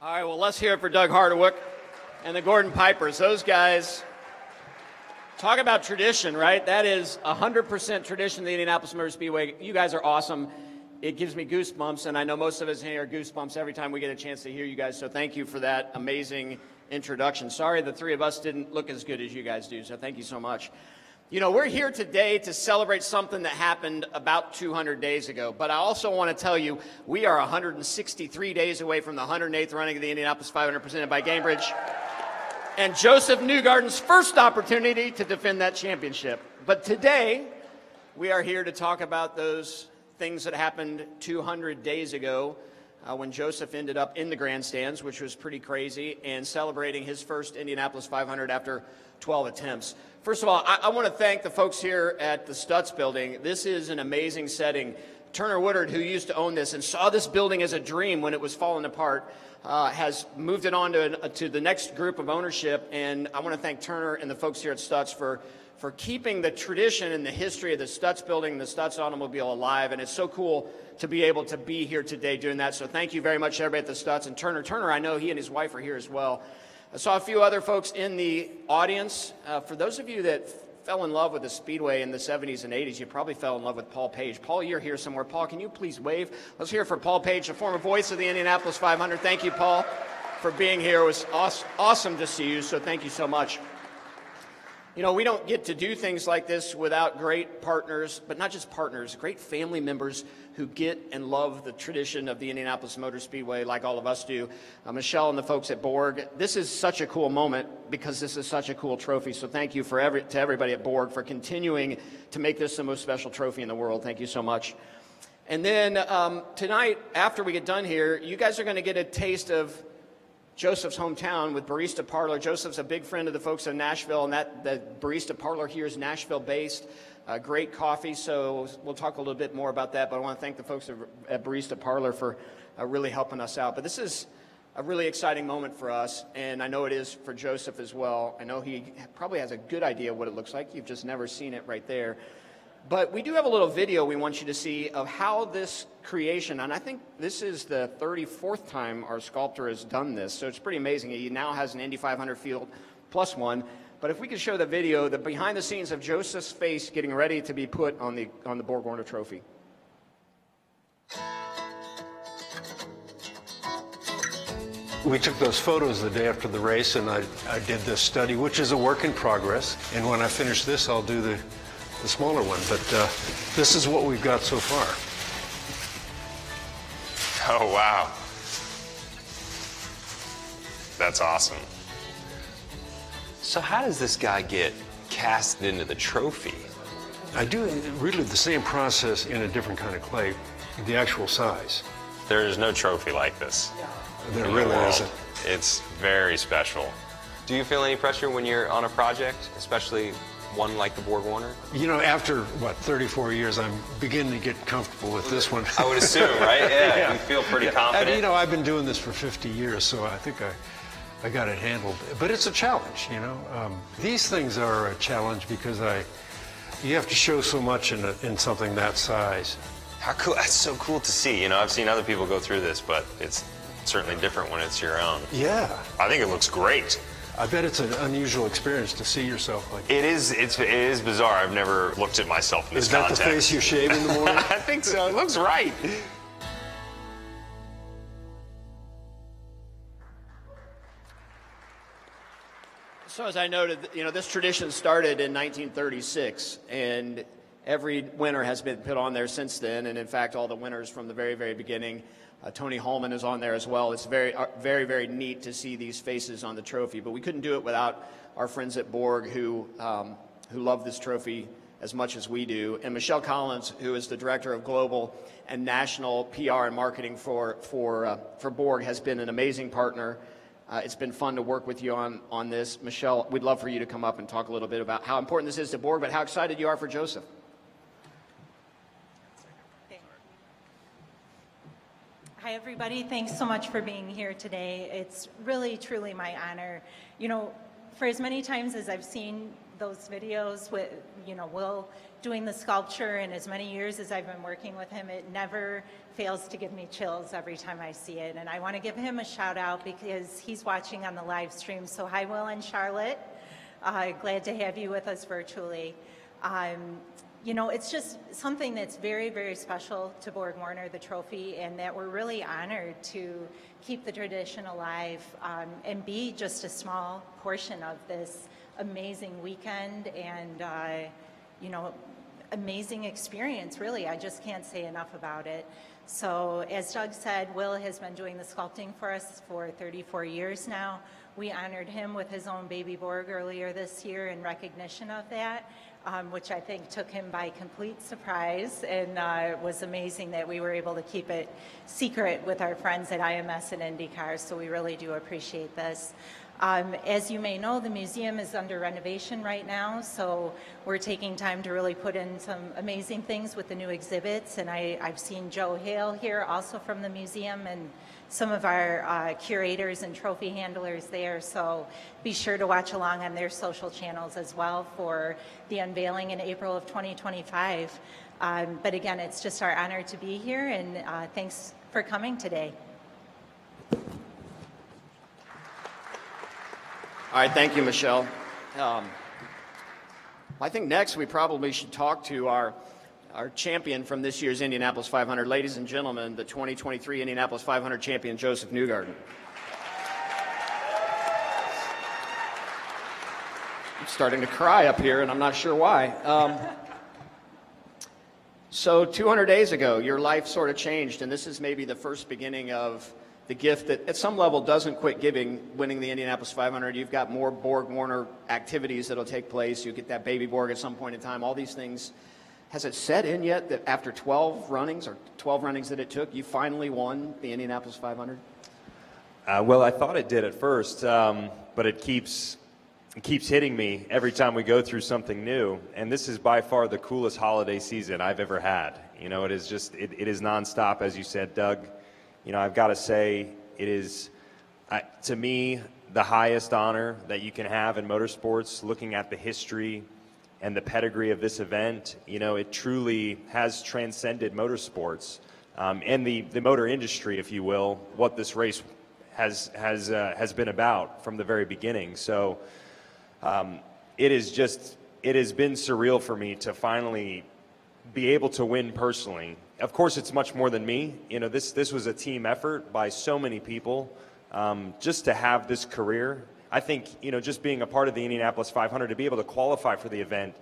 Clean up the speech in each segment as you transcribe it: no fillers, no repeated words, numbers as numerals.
All right, well, let's hear it for Doug Harderwick and the Gordon Pipers. Those guys, talk about tradition, right? That is 100% tradition of the Indianapolis Motor Speedway. You guys are awesome. It gives me goosebumps, and I know most of us here are goosebumps every time we get a chance to hear you guys, so thank you for that amazing introduction. Sorry the three of us didn't look as good as you guys do, so thank you so much. You know, we're here today to celebrate something that happened about 200 days ago, but I also want to tell you we are 163 days away from the 108th running of the Indianapolis 500 presented by Gainbridge, and Josef Newgarden's first opportunity to defend that championship. But today, we are here to talk about those things that happened 200 days ago when Josef ended up in the grandstands, which was pretty crazy, and celebrating his first Indianapolis 500 after 12 attempts. First of all, I want to thank the folks here at the Stutz building. This is an amazing setting. Turner Woodard, who used to own this and saw this building as a dream when it was falling apart, has moved it on to the next group of ownership, and I want to thank Turner and the folks here at Stutz for keeping the tradition and the history of the Stutz building, the Stutz automobile alive, and it's so cool to be able to be here today doing that. So thank you very much, everybody at the Stutz. And Turner, I know he and his wife are here as well. I saw a few other folks in the audience. For those of you that fell in love with the Speedway in the 70s and 80s, you probably fell in love with Paul Page. Paul, you're here somewhere. Paul, can you please wave? Let's hear for Paul Page, the former voice of the Indianapolis 500. Thank you, Paul, for being here. It was awesome to see you, so thank you so much. You know, we don't get to do things like this without great partners, but not just partners, great family members who get and love the tradition of the Indianapolis Motor Speedway like all of us do. Michelle and the folks at Borg, this is such a cool moment because this is such a cool trophy. So thank you to everybody at Borg for continuing to make this the most special trophy in the world. Thank you so much. And then tonight, after we get done here, you guys are going to get a taste of Josef's hometown with Barista Parlor. Joseph's a big friend of the folks in Nashville, and the Barista Parlor here is Nashville-based. Great coffee, so we'll talk a little bit more about that, but I want to thank the folks at Barista Parlor for really helping us out. But this is a really exciting moment for us, and I know it is for Josef as well. I know he probably has a good idea what it looks like. You've just never seen it right there. But we do have a little video we want you to see of how this creation, and I think this is the 34th time our sculptor has done this, so it's pretty amazing. He now has an Indy 500 field plus one. But if we could show the video, the behind the scenes of Josef's face getting ready to be put on the Borg-Warner Trophy. We took those photos the day after the race, and I did this study, which is a work in progress. And when I finish this, I'll do the smaller one. But this is what we've got so far. Oh, wow. That's awesome. So how does this guy get cast into the trophy? I do really the same process in a different kind of clay, the actual size. There is no trophy like this. There really isn't. It's very special. Do you feel any pressure when you're on a project, especially one like the Borg-Warner? You know, after, 34 years, I'm beginning to get comfortable with this one. I would assume, right? Yeah, you feel pretty confident. And, you know, I've been doing this for 50 years, so I think I got it handled. But it's a challenge, you know. These things are a challenge because you have to show so much in something that size. How cool, that's so cool to see. You know, I've seen other people go through this, but it's certainly different when it's your own. Yeah. I think it looks great. I bet it's an unusual experience to see yourself like that. It is bizarre. I've never looked at myself in this context. Is that the face you shave in the morning? I think so. It looks right. So as I noted, you know, this tradition started in 1936, and every winner has been put on there since then, and in fact, all the winners from the very, very beginning. Tony Holman is on there as well. It's very, very, very neat to see these faces on the trophy, but we couldn't do it without our friends at Borg who love this trophy as much as we do. And Michelle Collins, who is the Director of Global and National PR and Marketing for Borg, has been an amazing partner. It's been fun to work with you on this. Michelle, we'd love for you to come up and talk a little bit about how important this is to Borg, but how excited you are for Josef. Hi, everybody. Thanks so much for being here today. It's really, truly my honor. You know, for as many times as I've seen those videos with, Will doing the sculpture, and as many years as I've been working with him, it never fails to give me chills every time I see it. And I want to give him a shout out because he's watching on the live stream. So hi, Will and Charlotte. Glad to have you with us virtually. It's just something that's very, very special to Borg-Warner, the trophy, and that we're really honored to keep the tradition alive and be just a small portion of this amazing weekend and, amazing experience, really. I just can't say enough about it. So as Doug said, Will has been doing the sculpting for us for 34 years now. We honored him with his own baby Borg earlier this year in recognition of that, which I think took him by complete surprise, and it was amazing that we were able to keep it secret with our friends at IMS and IndyCar, so we really do appreciate this. As you may know, the museum is under renovation right now, so we're taking time to really put in some amazing things with the new exhibits, and I've seen Joe Hale here also from the museum and some of our curators and trophy handlers there, so be sure to watch along on their social channels as well for the unveiling in April of 2025. But again, it's just our honor to be here, and thanks for coming today. All right, thank you, Michelle. I think next we probably should talk to our champion from this year's Indianapolis 500. Ladies and gentlemen, the 2023 Indianapolis 500 champion, Josef Newgarden. I'm starting to cry up here, and I'm not sure why. So 200 days ago, your life sort of changed, and this is maybe the first beginning of the gift that at some level doesn't quit giving, winning the Indianapolis 500. You've got more Borg-Warner activities that'll take place. You get that baby Borg at some point in time, all these things. Has it set in yet that after 12 runnings that it took, you finally won the Indianapolis 500? Well, I thought it did at first, but it keeps hitting me every time we go through something new. And this is by far the coolest holiday season I've ever had. It is just, it is nonstop, as you said, Doug. I've got to say, it is, to me, the highest honor that you can have in motorsports, looking at the history and the pedigree of this event. It truly has transcended motorsports and the motor industry, if you will, what this race has been about from the very beginning. So it has been surreal for me to finally be able to win personally. Of course, it's much more than me. This was a team effort by so many people. Just to have this career, I think, just being a part of the Indianapolis 500, to be able to qualify for the event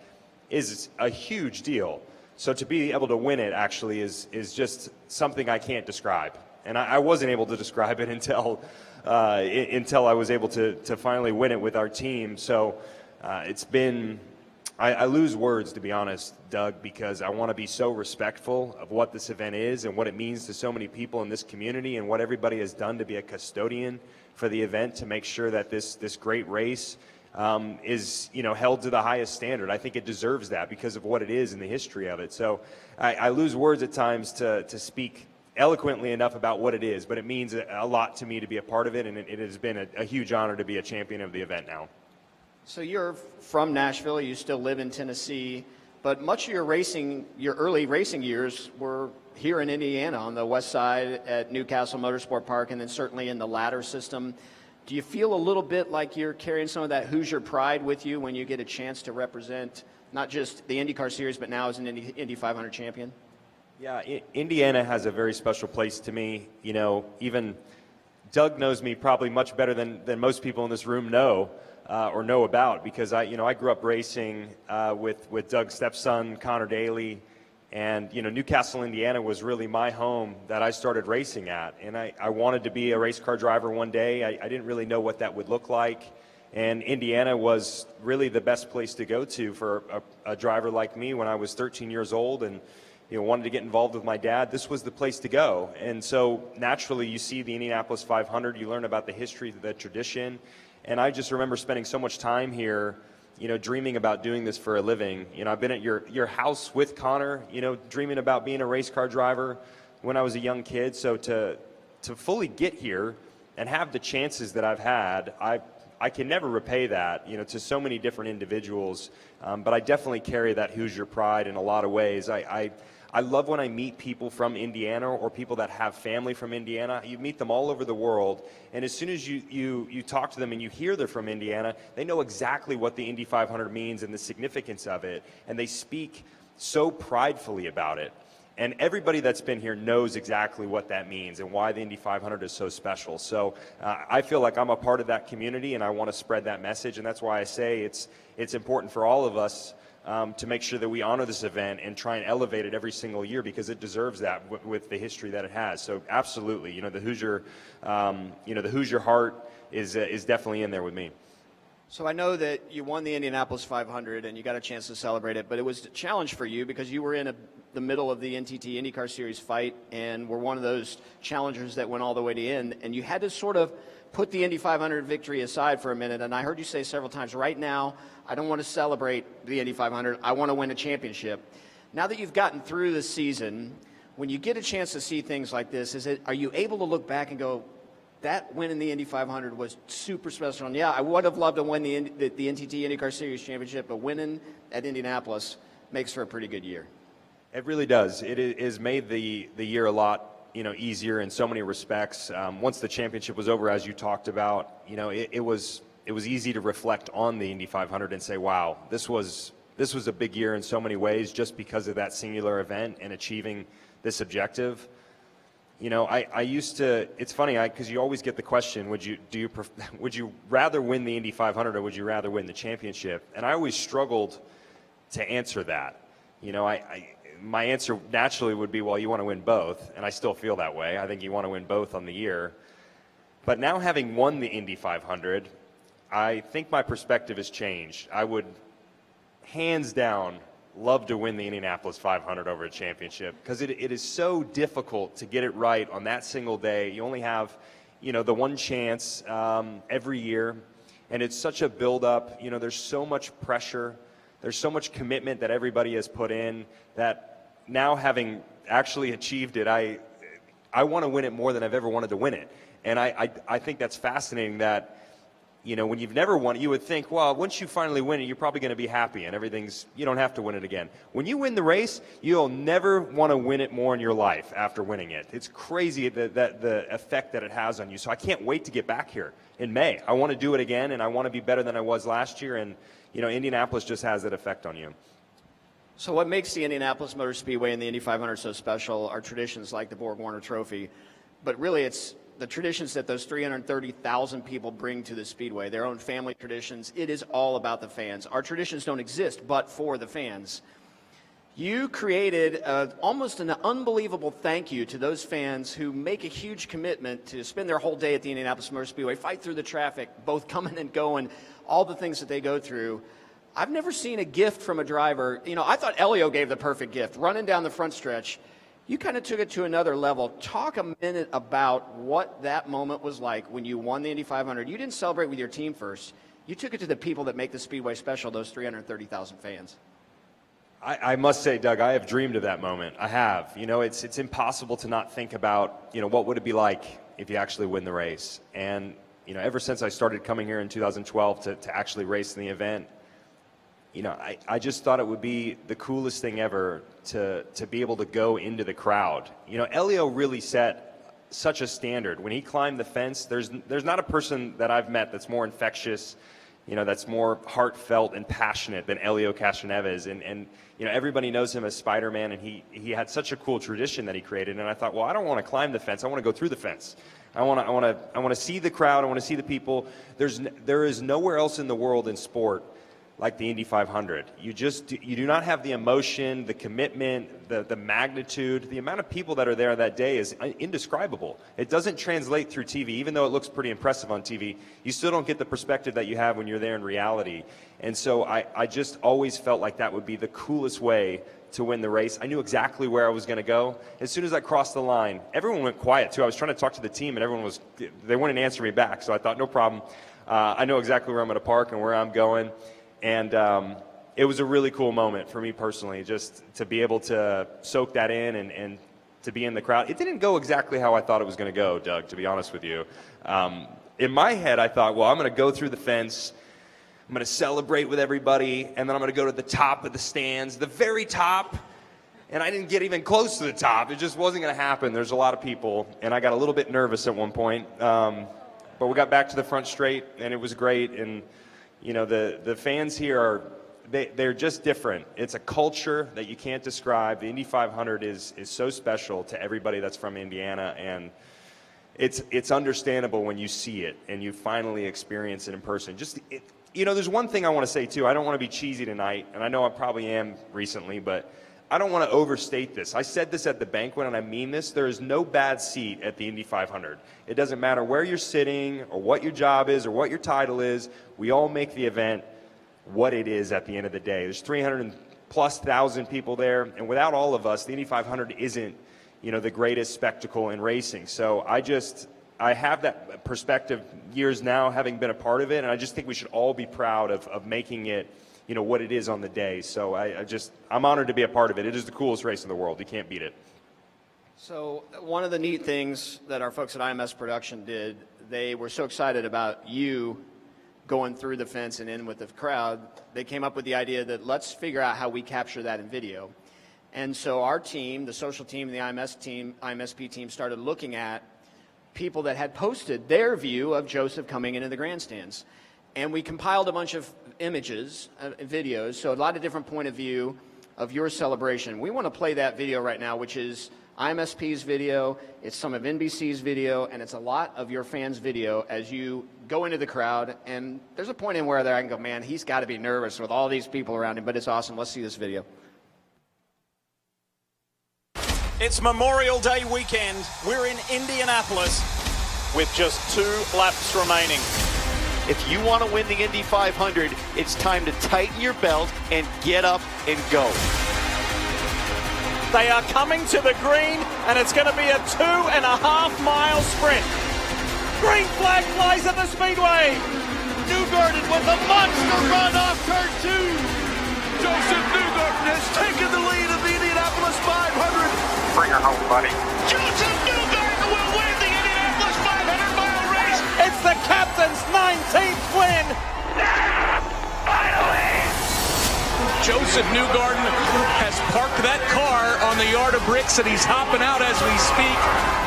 is a huge deal. So to be able to win it actually is just something I can't describe. And I wasn't able to describe it until I was able to finally win it with our team. So it's been, I lose words, to be honest, Doug, because I want to be so respectful of what this event is and what it means to so many people in this community and what everybody has done to be a custodian for the event to make sure that this great race is held to the highest standard. I think it deserves that because of what it is and the history of it. So I lose words at times to speak eloquently enough about what it is, but it means a lot to me to be a part of it, and it has been a huge honor to be a champion of the event now. So you're from Nashville, you still live in Tennessee, but much of your early racing years were here in Indiana on the west side at Newcastle Motorsport Park, and then certainly in the ladder system. Do you feel a little bit like you're carrying some of that Hoosier pride with you when you get a chance to represent not just the IndyCar Series, but now as an Indy 500 champion? Yeah, Indiana has a very special place to me. Even Doug knows me probably much better than most people in this room know. Or know about, because I grew up racing with Doug's stepson, Connor Daly, and Newcastle, Indiana was really my home that I started racing at, and I wanted to be a race car driver one day. I didn't really know what that would look like, and Indiana was really the best place to go to for a driver like me when I was 13 years old and wanted to get involved with my dad. This was the place to go, and so naturally you see the Indianapolis 500, you learn about the history, the tradition. And I just remember spending so much time here, dreaming about doing this for a living. I've been at your house with Connor, dreaming about being a race car driver when I was a young kid. So to fully get here and have the chances that I've had, I I can never repay that, to so many different individuals, but I definitely carry that Hoosier pride in a lot of ways. I love when I meet people from Indiana or people that have family from Indiana. You meet them all over the world, and as soon as you talk to them and you hear they're from Indiana, they know exactly what the Indy 500 means and the significance of it, and they speak so pridefully about it. And everybody that's been here knows exactly what that means and why the Indy 500 is so special. So I feel like I'm a part of that community, and I want to spread that message, and that's why I say it's important for all of us to make sure that we honor this event and try and elevate it every single year, because it deserves that with the history that it has. So absolutely, the Hoosier, the Hoosier heart is definitely in there with me. So I know that you won the Indianapolis 500 and you got a chance to celebrate it, but it was a challenge for you because you were in the middle of the NTT IndyCar Series fight and were one of those challengers that went all the way to the end, and you had to sort of put the Indy 500 victory aside for a minute. And I heard you say several times, right now, I don't want to celebrate the Indy 500. I want to win a championship. Now that you've gotten through the season, when you get a chance to see things like this, are you able to look back and go, that win in the Indy 500 was super special? And yeah, I would have loved to win the NTT IndyCar Series championship, but winning at Indianapolis makes for a pretty good year. It really does. It has made the year a lot easier in so many respects. Once the championship was over, as you talked about, it was easy to reflect on the Indy 500 and say, wow, this was a big year in so many ways just because of that singular event and achieving this objective. I used to, it's funny, because you always get the question, would you rather win the Indy 500 or would you rather win the championship? And I always struggled to answer that. My answer naturally would be, well, you want to win both, and I still feel that way. I think you want to win both on the year. But now, having won the Indy 500, I think my perspective has changed. I would, hands down, love to win the Indianapolis 500 over a championship, because it is so difficult to get it right on that single day. You only have, the one chance every year, and it's such a build-up. There's so much pressure. There's so much commitment that everybody has put in that now, having actually achieved it, I want to win it more than I've ever wanted to win it. And I think that's fascinating that, when you've never won it, you would think, well, once you finally win it, you're probably going to be happy and you don't have to win it again. When you win the race, you'll never want to win it more in your life after winning it. It's crazy that the effect that it has on you. So I can't wait to get back here in May. I want to do it again, and I want to be better than I was last year. And, Indianapolis just has that effect on you. So what makes the Indianapolis Motor Speedway and the Indy 500 so special are traditions like the Borg-Warner Trophy, but really it's the traditions that those 330,000 people bring to the Speedway, their own family traditions. It is all about the fans. Our traditions don't exist but for the fans. You created almost an unbelievable thank you to those fans who make a huge commitment to spend their whole day at the Indianapolis Motor Speedway, fight through the traffic, both coming and going, all the things that they go through. I've never seen a gift from a driver. I thought Elio gave the perfect gift, running down the front stretch. You kind of took it to another level. Talk a minute about what that moment was like when you won the Indy 500. You didn't celebrate with your team first. You took it to the people that make the Speedway special, those 330,000 fans. I must say, Doug, I have dreamed of that moment. I have. It's impossible to not think about, what would it be like if you actually win the race. And, ever since I started coming here in 2012 to actually race in the event, I just thought it would be the coolest thing ever to be able to go into the crowd. Elio really set such a standard. When he climbed the fence, there's not a person that I've met that's more infectious, that's more heartfelt and passionate than Elio Castroneves. And everybody knows him as Spider-Man, and he had such a cool tradition that he created. And I thought, well, I don't want to climb the fence. I want to go through the fence. I want to see the crowd. I want to see the people. There is nowhere else in the world in sport like the Indy 500. You do not have the emotion, the commitment, the magnitude. The amount of people that are there that day is indescribable. It doesn't translate through TV. Even though it looks pretty impressive on TV, you still don't get the perspective that you have when you're there in reality. And so I just always felt like that would be the coolest way to win the race. I knew exactly where I was going to go. As soon as I crossed the line, everyone went quiet too. I was trying to talk to the team, and they wouldn't answer me back. So I thought, no problem. I know exactly where I'm going to park and where I'm going. And it was a really cool moment for me personally, just to be able to soak that in and to be in the crowd. It didn't go exactly how I thought it was going to go, Doug, to be honest with you. In my head, I thought, well, I'm going to go through the fence, I'm going to celebrate with everybody, and then I'm going to go to the top of the stands, the very top. And I didn't get even close to the top. It just wasn't going to happen. There's a lot of people, and I got a little bit nervous at one point. But we got back to the front straight, and it was great. And, you know, the fans here they're just different. It's a culture that you can't describe. The Indy 500 is so special to everybody that's from Indiana, and it's understandable when you see it and you finally experience it in person. You know, there's one thing I want to say, too. I don't want to be cheesy tonight, and I know I probably am recently, but I don't want to overstate this. I said this at the banquet, and I mean this. There is no bad seat at the Indy 500. It doesn't matter where you're sitting or what your job is or what your title is. We all make the event what it is at the end of the day. There's 300,000+ people there, and without all of us, the Indy 500 isn't, you know, the greatest spectacle in racing. So I have that perspective years now, having been a part of it, and I just think we should all be proud of making it, you know, what it is on the day. So I'm honored to be a part of it. It is the coolest race in the world. You can't beat it. So one of the neat things that our folks at IMS Production did, they were so excited about you going through the fence and in with the crowd, they came up with the idea that let's figure out how we capture that in video. And so our team, the social team, the IMSP team, started looking at people that had posted their view of Josef coming into the grandstands. And we compiled a bunch of images, videos, so a lot of different point of view of your celebration. We want to play that video right now, which is IMSP's video, it's some of NBC's video, and it's a lot of your fans' video as you go into the crowd. And there's a point in where I can go, man, he's got to be nervous with all these people around him, but it's awesome. Let's see this video. It's Memorial Day weekend. We're in Indianapolis with just 2 laps remaining. If you want to win the Indy 500, it's time to tighten your belt and get up and go. They are coming to the green, and it's going to be a 2.5-mile sprint. Green flag flies at the speedway. Newgarden with a monster run off turn 2. Josef Newgarden has taken the lead of the Indianapolis 500. Bring her home, buddy. Josef Newgarden will win the Indianapolis 500-mile race. It's the captain's 19th win. Finally! Josef Newgarden has parked that car on the yard of bricks, and he's hopping out as we speak.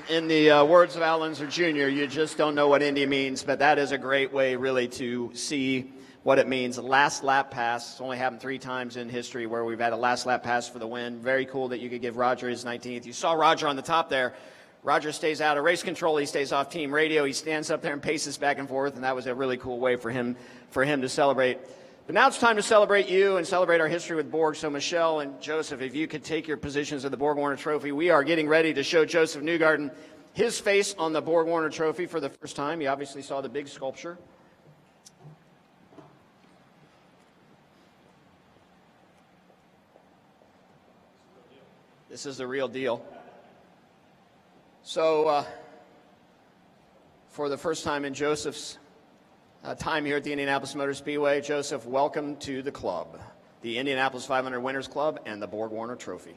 In the words of Al Unser Jr., you just don't know what Indy means, but that is a great way really to see what it means. Last lap pass. It's only happened 3 times in history where we've had a last lap pass for the win. Very cool that you could give Roger his 19th. You saw Roger on the top there. Roger stays out of race control. He stays off team radio. He stands up there and paces back and forth, and that was a really cool way for him to celebrate. But now it's time to celebrate you and celebrate our history with Borg. So Michelle and Josef, if you could take your positions at the Borg-Warner Trophy, we are getting ready to show Josef Newgarden his face on the Borg-Warner Trophy for the first time. You obviously saw the big sculpture. This is the real deal. So for the first time in Josef's time here at the Indianapolis Motor Speedway, Josef, welcome to the club, the Indianapolis 500 Winners Club and the Borg-Warner Trophy.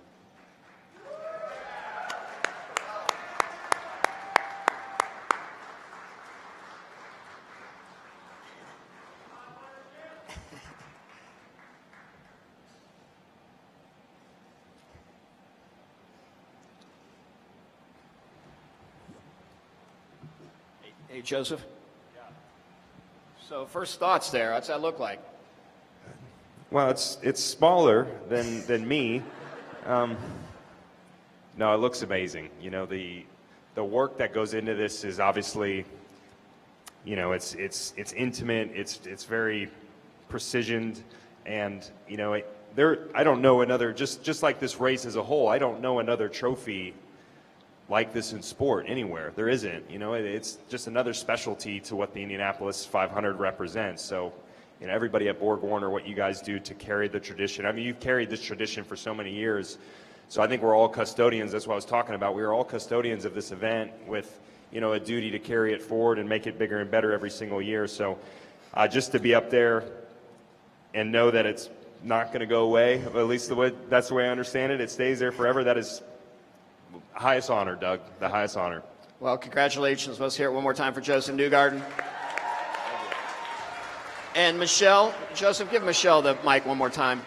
Hey, Josef. So first thoughts there. What's that look like? Well, it's smaller than me. No, it looks amazing. You know, the work that goes into this is obviously, you know, it's intimate. It's very precisioned, and you know, I don't know another, just like this race as a whole, I don't know another trophy like this in sport anywhere. There isn't. You know, it's just another specialty to what the Indianapolis 500 represents. So, you know, everybody at BorgWarner, what you guys do to carry the tradition. I mean, you've carried this tradition for so many years. So I think we're all custodians. That's what I was talking about. We are all custodians of this event with, you know, a duty to carry it forward and make it bigger and better every single year. So just to be up there and know that it's not going to go away, at least that's the way I understand it. It stays there forever. That is highest honor, Doug, the highest honor. Well, congratulations. Let's hear it one more time for Josef Newgarden. And Michelle, Joseph, give Michelle the mic one more time.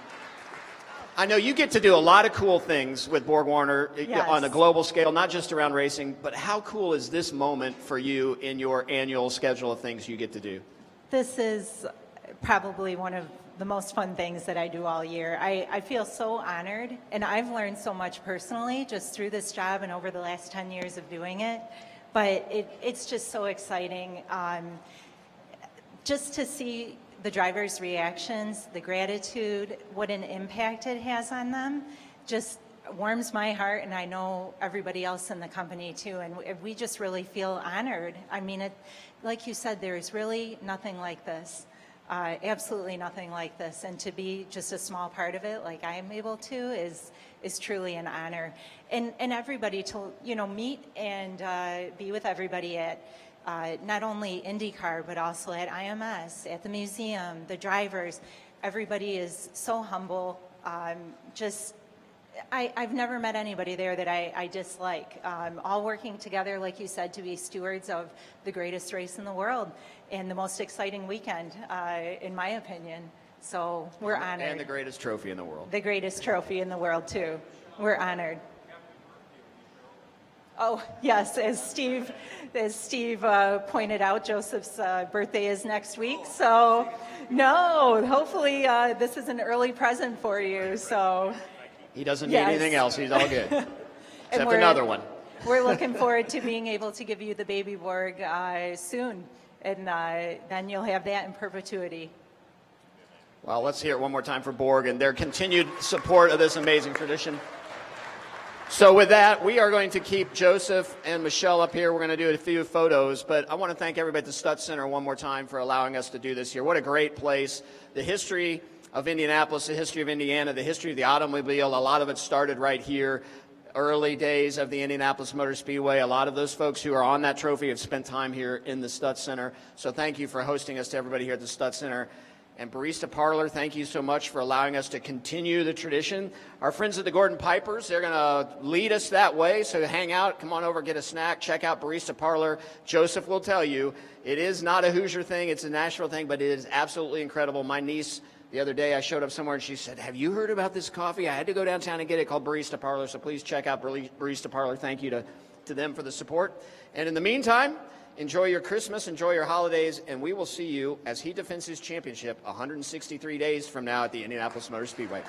I know you get to do a lot of cool things with BorgWarner Yes. on a global scale, not just around racing, but how cool is this moment for you in your annual schedule of things you get to do? This is probably one of the most fun things that I do all year. I feel so honored, and I've learned so much personally just through this job and over the last 10 years of doing it. But it's just so exciting just to see the drivers' reactions, the gratitude, what an impact it has on them, just warms my heart, and I know everybody else in the company too, and we just really feel honored. I mean, like you said, there's really nothing like this. Absolutely nothing like this, and to be just a small part of it like I'm able to is truly an honor. And everybody to, you know, meet and be with everybody at not only IndyCar but also at IMS, at the museum, the drivers. Everybody is so humble. I've never met anybody there that I dislike. All working together, like you said, to be stewards of the greatest race in the world and the most exciting weekend, in my opinion. So we're honored. And the greatest trophy in the world. The greatest trophy in the world, too. We're honored. Oh, yes, as Steve pointed out, Joseph's birthday is next week. So, no, hopefully this is an early present for you. So. He doesn't need anything else. He's all good. Except we're, another one. We're looking forward to being able to give you the baby Borg soon. And then you'll have that in perpetuity. Well, let's hear it one more time for Borg and their continued support of this amazing tradition. So with that, we are going to keep Joseph and Michelle up here. We're going to do a few photos, but I want to thank everybody at the Stutz Center one more time for allowing us to do this here. What a great place. The history of Indianapolis, the history of Indiana, the history of the automobile, a lot of it started right here. Early days of the Indianapolis Motor Speedway. A lot of those folks who are on that trophy have spent time here in the Stutz Center. So thank you for hosting us to everybody here at the Stutz Center. And Barista Parlor, thank you so much for allowing us to continue the tradition. Our friends at the Gordon Pipers, they're going to lead us that way. So hang out, come on over, get a snack, check out Barista Parlor. Joseph will tell you, it is not a Hoosier thing, it's a Nashville thing, but it is absolutely incredible. My niece, the other day, I showed up somewhere and she said, have you heard about this coffee? I had to go downtown and get it, called Barista Parlor. So please check out Barista Parlor. Thank you to them for the support. And in the meantime, enjoy your Christmas, enjoy your holidays, and we will see you as he defends his championship 163 days from now at the Indianapolis Motor Speedway.